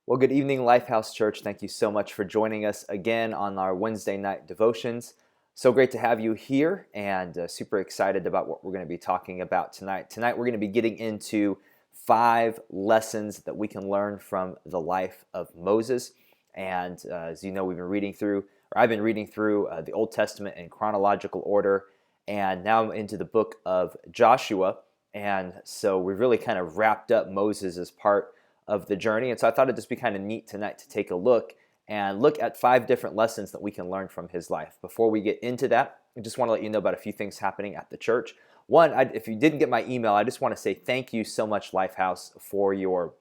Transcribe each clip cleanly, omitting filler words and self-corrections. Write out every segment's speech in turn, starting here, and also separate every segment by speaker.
Speaker 1: Well, good evening, Lifehouse Church. Thank you so much for joining us again on our Wednesday night devotions. So great to have you here and super excited about what we're going to be talking about tonight. Tonight, we're going to be getting into 5 lessons that we can learn from the life of Moses. And as you know, I've been reading through the Old Testament in chronological order, and now I'm into the book of Joshua. And so we've really kind of wrapped up Moses as part of the journey. And so I thought it'd just be kind of neat tonight to take a look at 5 different lessons that we can learn from his life. Before we get into that, I just want to let you know about a few things happening at the church. One, if you didn't get my email, I just want to say thank you so much, Lifehouse, for your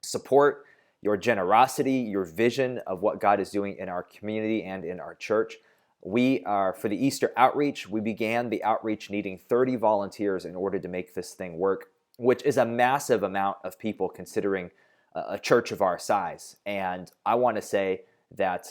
Speaker 1: support, your generosity, your vision of what God is doing in our community and in our church. For the Easter outreach, we began the outreach needing 30 volunteers in order to make this thing work, which is a massive amount of people considering a church of our size. And I want to say that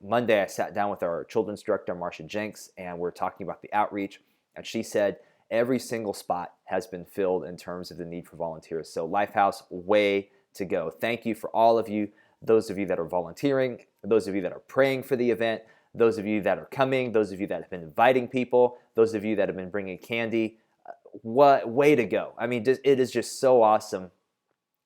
Speaker 1: Monday, I sat down with our children's director, Marcia Jenks, and we're talking about the outreach. And she said every single spot has been filled in terms of the need for volunteers. So Lifehouse, way to go. Thank you for all of you, those of you that are volunteering, those of you that are praying for the event, those of you that are coming, those of you that have been inviting people, those of you that have been bringing candy. What way to go. I mean, it is just so awesome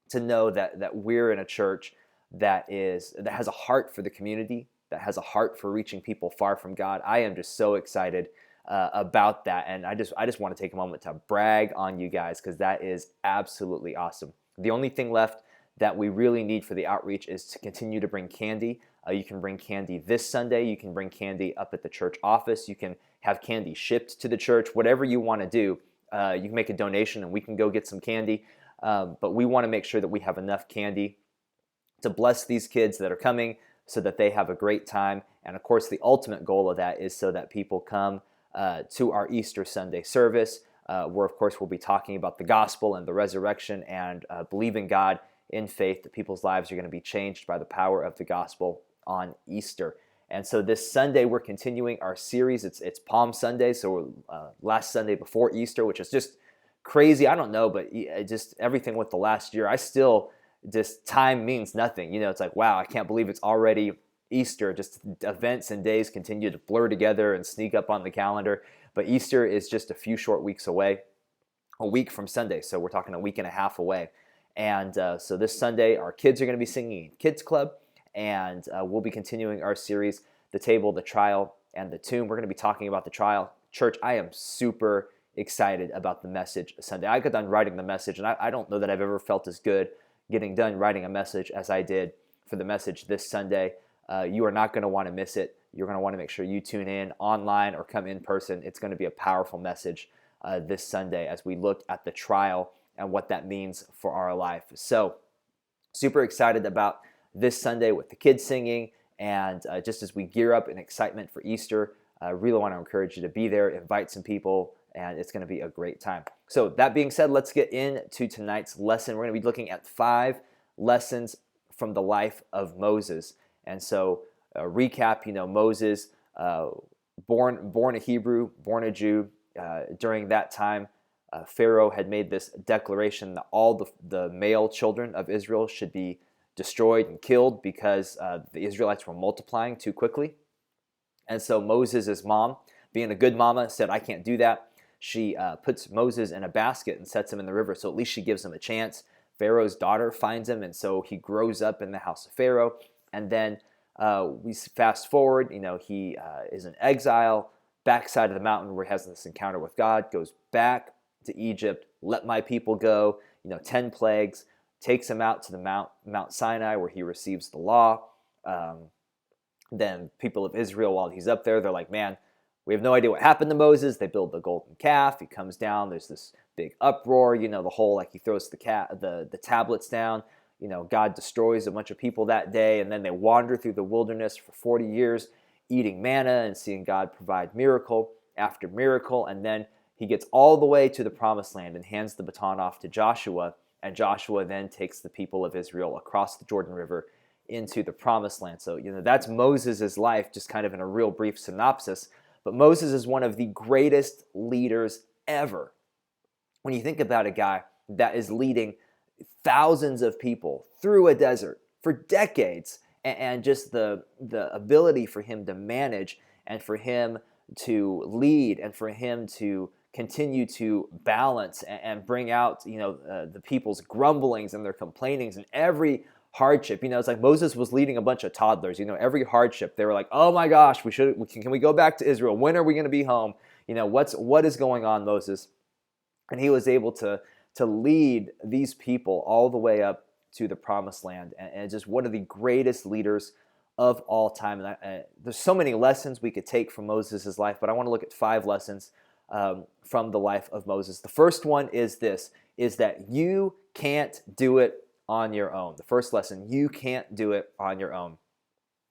Speaker 1: to know that we're in a church that has a heart for the community, that has a heart for reaching people far from God. I am just so excited about that, and I just want to take a moment to brag on you guys, because that is absolutely awesome. The only thing left that we really need for the outreach is to continue to bring candy. You can bring candy this Sunday. You can bring candy up at the church office. You can have candy shipped to the church. Whatever you want to do, you can make a donation and we can go get some candy. But we want to make sure that we have enough candy to bless these kids that are coming so that they have a great time. And of course, the ultimate goal of that is so that people come to our Easter Sunday service, where of course we'll be talking about the gospel and the resurrection and believing God in faith that people's lives are going to be changed by the power of the gospel on Easter. And so this Sunday, we're continuing our series. It's Palm Sunday, so last Sunday before Easter, which is just crazy. I don't know, but just everything with the last year, just time means nothing. You know, it's like, wow, I can't believe it's already Easter. Just events and days continue to blur together and sneak up on the calendar. But Easter is just a few short weeks away, a week from Sunday. So we're talking a week and a half away. And so this Sunday, our kids are going to be singing Kids Club. And we'll be continuing our series, The Table, the Trial, and the Tomb. We're going to be talking about the trial. Church, I am super excited about the message Sunday. I got done writing the message, and I don't know that I've ever felt as good getting done writing a message as I did for the message this Sunday. You are not going to want to miss it. You're going to want to make sure you tune in online or come in person. It's going to be a powerful message this Sunday as we look at the trial and what that means for our life. So, super excited about this Sunday with the kids singing, and just as we gear up in excitement for Easter, I really want to encourage you to be there, invite some people, and it's going to be a great time. So that being said, let's get into tonight's lesson. We're going to be looking at 5 lessons from the life of Moses. And so recap, Moses, born a Hebrew, born a Jew. During that time, Pharaoh had made this declaration that all the male children of Israel should be destroyed and killed because the Israelites were multiplying too quickly. And so Moses' mom, being a good mama, said, I can't do that. She puts Moses in a basket and sets him in the river, so at least she gives him a chance. Pharaoh's daughter finds him, and so he grows up in the house of Pharaoh. And then we fast forward, he is in exile, backside of the mountain where he has this encounter with God, goes back to Egypt, let my people go, 10 plagues, takes him out to the Mount Sinai where he receives the law. Then people of Israel, while he's up there, they're like, man, we have no idea what happened to Moses. They build the golden calf. He comes down. There's this big uproar. The whole, like, he throws the tablets down. God destroys a bunch of people that day, and then they wander through the wilderness for 40 years, eating manna and seeing God provide miracle after miracle. And then he gets all the way to the promised land and hands the baton off to Joshua. And Joshua then takes the people of Israel across the Jordan River into the promised land. So, that's Moses' life, just kind of in a real brief synopsis. But Moses is one of the greatest leaders ever. When you think about a guy that is leading thousands of people through a desert for decades, and just the ability for him to manage and for him to lead and for him to continue to balance and bring out the people's grumblings and their complainings and every hardship. It's like Moses was leading a bunch of toddlers. Every hardship they were like, oh my gosh, can we go back to Israel? When are we going to be home? What is going on, Moses? And he was able to lead these people all the way up to the promised land, and just one of the greatest leaders of all time. And there's so many lessons we could take from Moses' life, but I want to look at 5 lessons from the life of Moses. The first one is that you can't do it on your own. The first lesson, you can't do it on your own.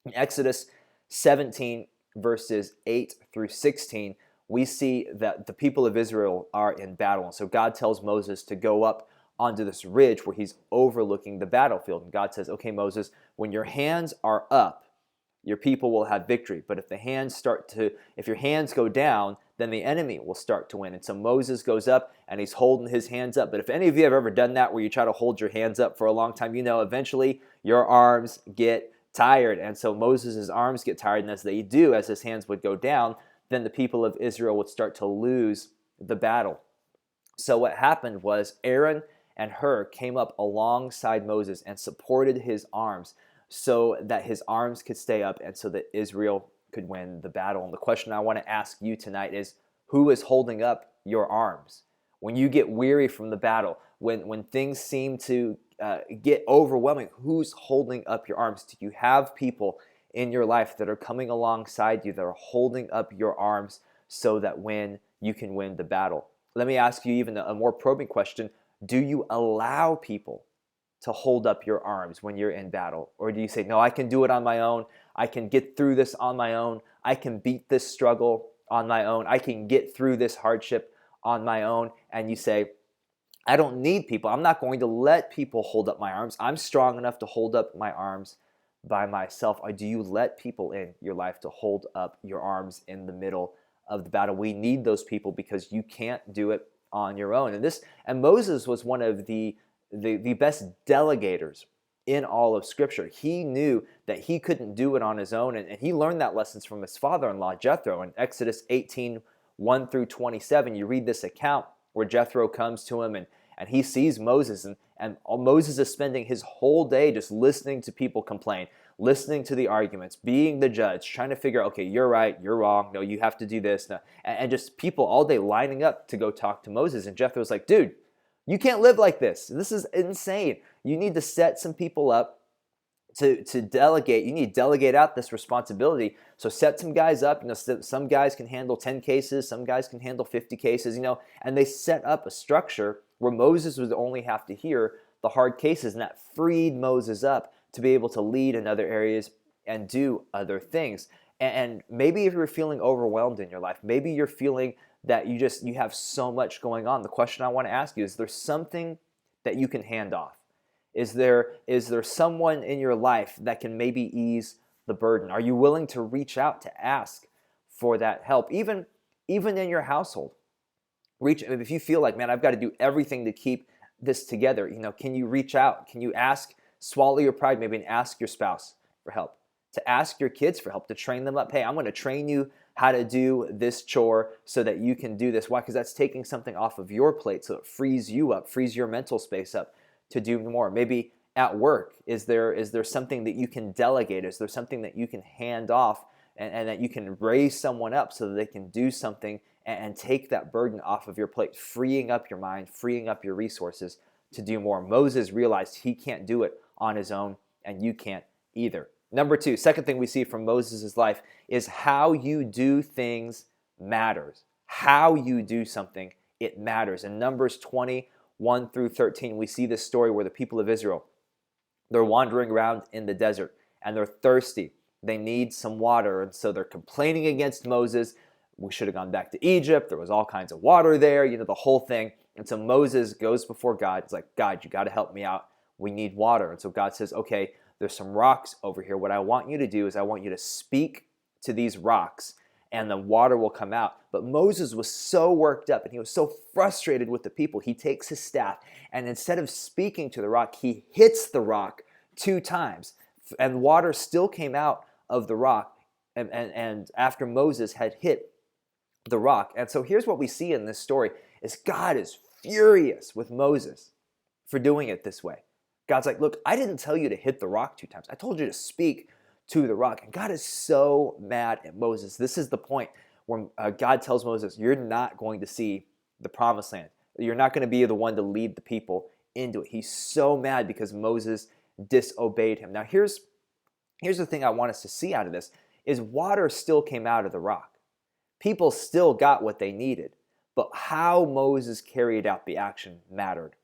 Speaker 1: In Exodus 17, verses 8 through 16, we see that the people of Israel are in battle. And so God tells Moses to go up onto this ridge where he's overlooking the battlefield. And God says, okay, Moses, when your hands are up, your people will have victory. But if your hands go down, then the enemy will start to win. And so Moses goes up and he's holding his hands up. But if any of you have ever done that where you try to hold your hands up for a long time, eventually your arms get tired. And so Moses' arms get tired. And as they do, as his hands would go down, then the people of Israel would start to lose the battle. So what happened was Aaron and Hur came up alongside Moses and supported his arms so that his arms could stay up and so that Israel could win the battle. And the question I want to ask you tonight is, who is holding up your arms? When you get weary from the battle, when things seem to get overwhelming, who's holding up your arms? Do you have people in your life that are coming alongside you, that are holding up your arms so that when you can win the battle? Let me ask you even a more probing question. Do you allow people to hold up your arms when you're in battle? Or do you say, no, I can do it on my own. I can get through this on my own. I can beat this struggle on my own. I can get through this hardship on my own. And you say, I don't need people. I'm not going to let people hold up my arms. I'm strong enough to hold up my arms by myself. Or do you let people in your life to hold up your arms in the middle of the battle? We need those people because you can't do it on your own. And Moses was one of the best delegators in all of Scripture. He knew that he couldn't do it on his own, and he learned that lessons from his father-in-law, Jethro. In Exodus 18, 1 through 27, you read this account where Jethro comes to him and he sees Moses, and Moses is spending his whole day just listening to people complain, listening to the arguments, being the judge, trying to figure out, okay, you're right, you're wrong, no, you have to do this, no. And just people all day lining up to go talk to Moses. And Jethro's like, dude, you can't live like this. This is insane. You need to set some people up to delegate. You need to delegate out this responsibility. So set some guys up. Some guys can handle 10 cases. Some guys can handle 50 cases, and they set up a structure where Moses would only have to hear the hard cases, and that freed Moses up to be able to lead in other areas and do other things. And maybe if you're feeling overwhelmed in your life, maybe you're feeling that you have so much going on. The question I want to ask you is there something that you can hand off? Is there someone in your life that can maybe ease the burden? Are you willing to reach out to ask for that help? Even in your household. If you feel like, man, I've got to do everything to keep this together, can you reach out? Can you swallow your pride maybe and ask your spouse for help? To ask your kids for help, to train them up. Hey, I'm going to train you how to do this chore so that you can do this. Why? Because that's taking something off of your plate, so it frees you up, frees your mental space up to do more. Maybe at work, is there something that you can delegate? Is there something that you can hand off and that you can raise someone up so that they can do something and take that burden off of your plate, freeing up your mind, freeing up your resources to do more? Moses realized he can't do it on his own, and you can't either. Number 2, second thing we see from Moses' life is how you do things matters. How you do something, it matters. In Numbers 21 through 13, we see this story where the people of Israel, they're wandering around in the desert and they're thirsty. They need some water, and so they're complaining against Moses. We should have gone back to Egypt. There was all kinds of water there, the whole thing. And so Moses goes before God. It's like, God, you got to help me out. We need water. And so God says, okay, there's some rocks over here. What I want you to do is I want you to speak to these rocks, and the water will come out. But Moses was so worked up and he was so frustrated with the people, he takes his staff and instead of speaking to the rock, he hits the rock 2 times. And water still came out of the rock and after Moses had hit the rock. And so here's what we see in this story is God is furious with Moses for doing it this way. God's like, look, I didn't tell you to hit the rock 2 times. I told you to speak to the rock. And God is so mad at Moses. This is the point where God tells Moses, you're not going to see the promised land. You're not going to be the one to lead the people into it. He's so mad because Moses disobeyed him. Now here's the thing I want us to see out of this is water still came out of the rock. People still got what they needed, but how Moses carried out the action mattered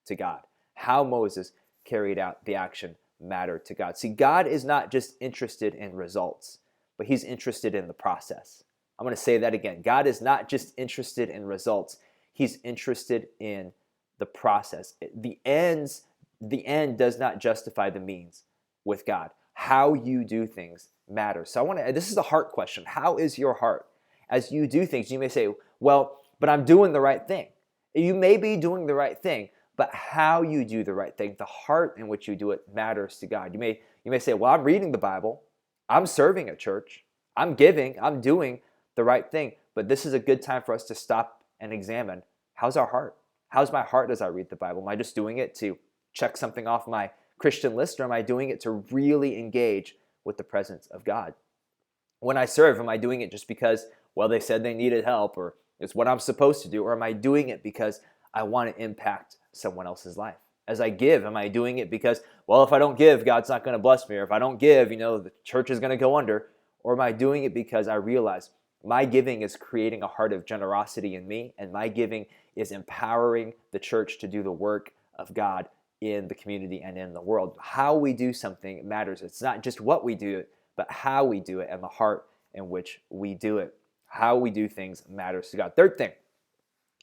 Speaker 1: to God. How Moses carried out the action mattered to God. See, God is not just interested in results, but he's interested in the process. I'm going to say that again. God is not just interested in results. He's interested in the process. The end does not justify the means with God. How you do things matters. So this is a heart question. How is your heart? As you do things, you may say, well, but I'm doing the right thing. You may be doing the right thing, but how you do the right thing, the heart in which you do it matters to God. You may say, well, I'm reading the Bible, I'm serving at church, I'm giving, I'm doing the right thing, but this is a good time for us to stop and examine, how's our heart? How's my heart as I read the Bible? Am I just doing it to check something off my Christian list, or am I doing it to really engage with the presence of God? When I serve, am I doing it just because, well, they said they needed help, or it's what I'm supposed to do, or am I doing it because I want to impact someone else's life? As I give, am I doing it because, well, if I don't give, God's not going to bless me, or if I don't give, the church is going to go under, or am I doing it because I realize my giving is creating a heart of generosity in me, and my giving is empowering the church to do the work of God in the community and in the world? How we do something matters. It's not just what we do, but how we do it and the heart in which we do it. How we do things matters to God. Third thing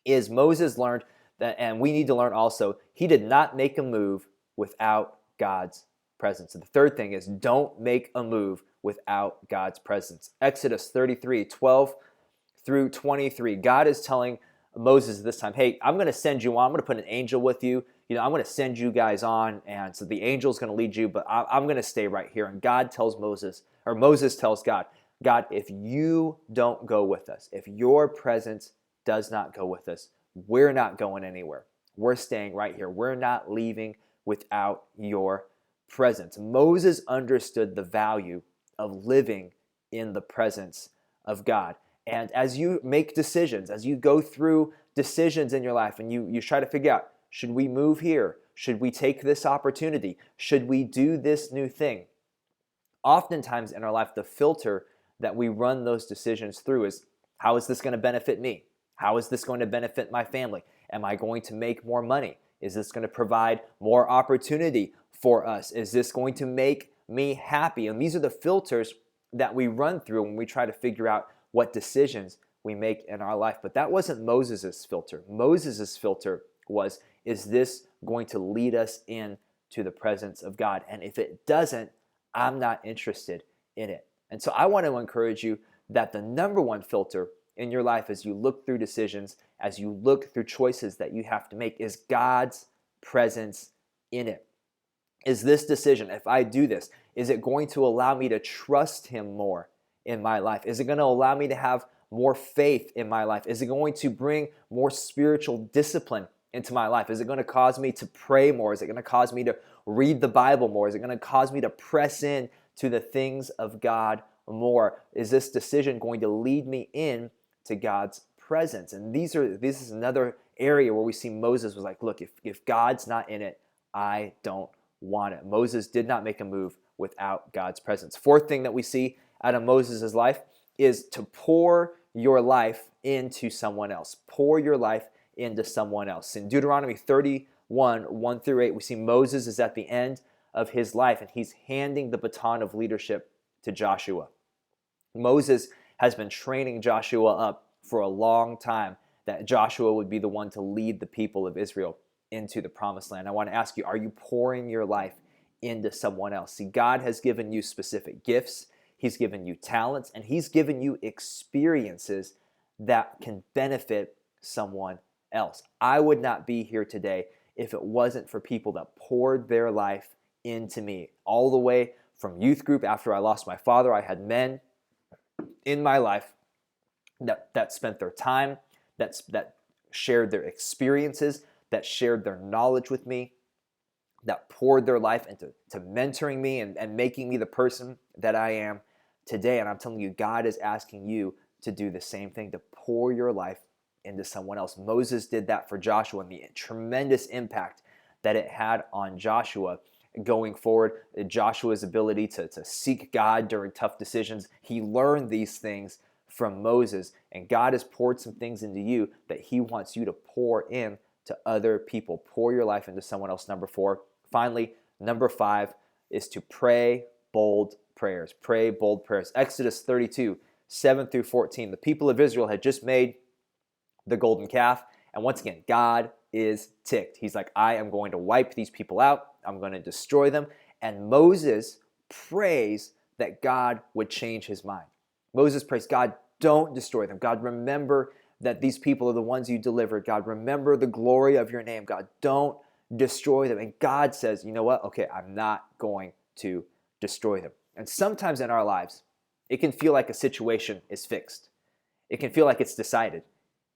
Speaker 1: is Moses learned that, and we need to learn also, he did not make a move without God's presence. And the third thing is don't make a move without God's presence. Exodus 33:12 through 23. God is telling Moses this time, hey, I'm going to send you on. I'm going to put an angel with you. I'm going to send you guys on. And so the angel's going to lead you, but I'm going to stay right here. And God tells Moses, or Moses tells God, God, if you don't go with us, if your presence does not go with us, we're not going anywhere. We're staying right here. We're not leaving without your presence. Moses understood the value of living in the presence of God. And as you make decisions, as you go through decisions in your life and you try to figure out, should we move here? Should we take this opportunity? Should we do this new thing? Oftentimes in our life, the filter that we run those decisions through is, how is this going to benefit me? How is this going to benefit my family? Am I going to make more money? Is this going to provide more opportunity for us? Is this going to make me happy? And these are the filters that we run through when we try to figure out what decisions we make in our life. But that wasn't Moses's filter. Moses's filter was, is this going to lead us in to the presence of God? And if it doesn't, I'm not interested in it. And so I want to encourage you that the number one filter in your life as you look through decisions, as you look through choices that you have to make, is God's presence in it. Is this decision, if I do this, is it going to allow me to trust Him more in my life? Is it going to allow me to have more faith in my life? Is it going to bring more spiritual discipline into my life? Is it going to cause me to pray more? Is it going to cause me to read the Bible more? Is it going to cause me to press in to the things of God more? Is this decision going to lead me in to God's presence? And this is another area where we see Moses was like, look, if God's not in it, I don't want it. Moses did not make a move without God's presence. Fourth thing that we see out of Moses' life is to pour your life into someone else. Pour your life into someone else. In Deuteronomy 31, 1 through 8, we see Moses is at the end of his life and he's handing the baton of leadership to Joshua. Moses has been training Joshua up for a long time that Joshua would be the one to lead the people of Israel into the promised land. I want to ask you, are you pouring your life into someone else? See, God has given you specific gifts. He's given you talents, and He's given you experiences that can benefit someone else. I would not be here today if it wasn't for people that poured their life into me. All the way from youth group, after I lost my father, I had men in my life that spent their time, that shared their experiences, that shared their knowledge with me, that poured their life into mentoring me and making me the person that I am today. And I'm telling you, God is asking you to do the same thing, to pour your life into someone else. Moses did that for Joshua, and the tremendous impact that it had on Joshua going forward. Joshua's ability to seek God during tough decisions. He learned these things from Moses, and God has poured some things into you that He wants you to pour in to other people. Pour your life into someone else. Number 4. Finally, number 5 is to pray bold prayers. Pray bold prayers. Exodus 32, 7 through 14. The people of Israel had just made the golden calf, and once again, God is ticked. He's like, I am going to wipe these people out. I'm going to destroy them. And Moses prays that God would change his mind. Moses prays, God, don't destroy them. God, remember that these people are the ones you delivered. God, remember the glory of your name. God, don't destroy them. And God says, you know what? Okay, I'm not going to destroy them. And sometimes in our lives, it can feel like a situation is fixed. It can feel like it's decided.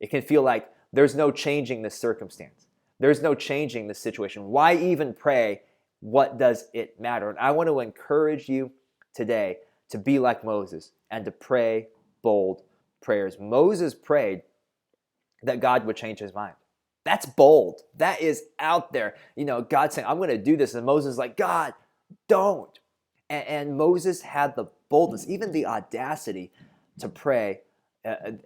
Speaker 1: It can feel like there's no changing this circumstance. There's no changing this situation. Why even pray? What does it matter? And I want to encourage you today to be like Moses and to pray bold prayers. Moses prayed that God would change his mind. That's bold. That is out there. You know, God saying, I'm going to do this. And Moses is like, God, don't. And Moses had the boldness, even the audacity to pray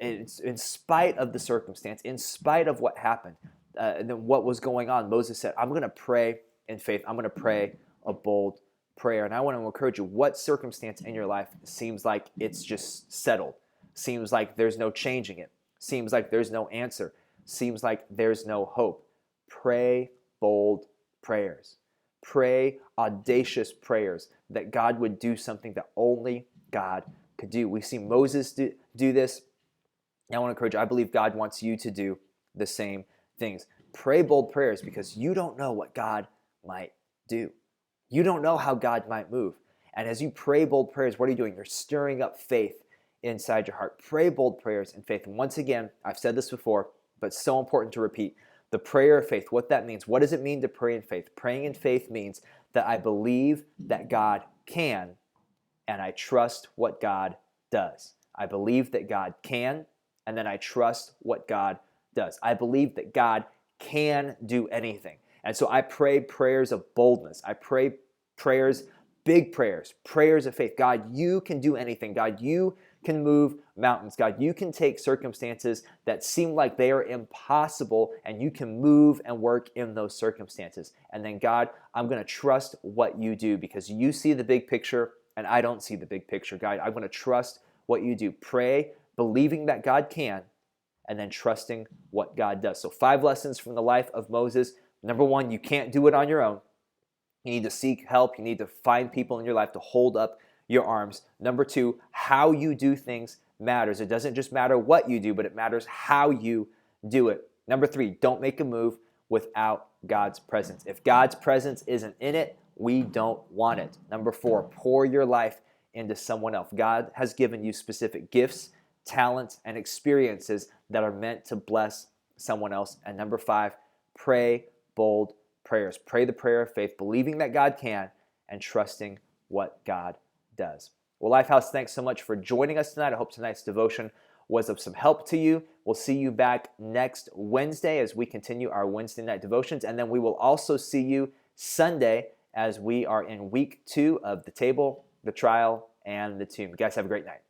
Speaker 1: in spite of the circumstance, in spite of what happened, and then what was going on. Moses said, I'm going to pray in faith. I'm going to pray a bold prayer. And I want to encourage you, what circumstance in your life seems like it's just settled? Seems like there's no changing it. Seems like there's no answer. Seems like there's no hope. Pray bold prayers. Pray audacious prayers that God would do something that only God could do. We see Moses do this. And I want to encourage you, I believe God wants you to do the same things. Pray bold prayers because you don't know what God might do. You don't know how God might move. And as you pray bold prayers, what are you doing? You're stirring up faith inside your heart. Pray bold prayers in faith. And once again, I've said this before, but it's so important to repeat. The prayer of faith, what that means. What does it mean to pray in faith? Praying in faith means that I believe that God can, and I trust what God does. I believe that God can, and then I trust what God does. I believe that God can do anything. And so I pray prayers of boldness. I pray prayers, big prayers, prayers of faith. God, you can do anything. God, you can move mountains. God, you can take circumstances that seem like they are impossible, and you can move and work in those circumstances. And then God, I'm going to trust what you do because you see the big picture and I don't see the big picture. God, I'm going to trust what you do. Pray, believing that God can, and then trusting what God does. So 5 lessons from the life of Moses. Number 1, you can't do it on your own. You need to seek help. You need to find people in your life to hold up your arms. Number 2, how you do things matters. It doesn't just matter what you do, but it matters how you do it. Number 3, don't make a move without God's presence. If God's presence isn't in it, we don't want it. Number 4, pour your life into someone else. God has given you specific gifts, talents, and experiences that are meant to bless someone else. And number 5, pray bold prayers. Pray the prayer of faith, believing that God can and trusting what God does. Well, Lifehouse, thanks so much for joining us tonight. I hope tonight's devotion was of some help to you. We'll see you back next Wednesday as we continue our Wednesday night devotions, and then we will also see you Sunday as we are in week 2 of the table, the trial, and the tomb. You guys have a great night.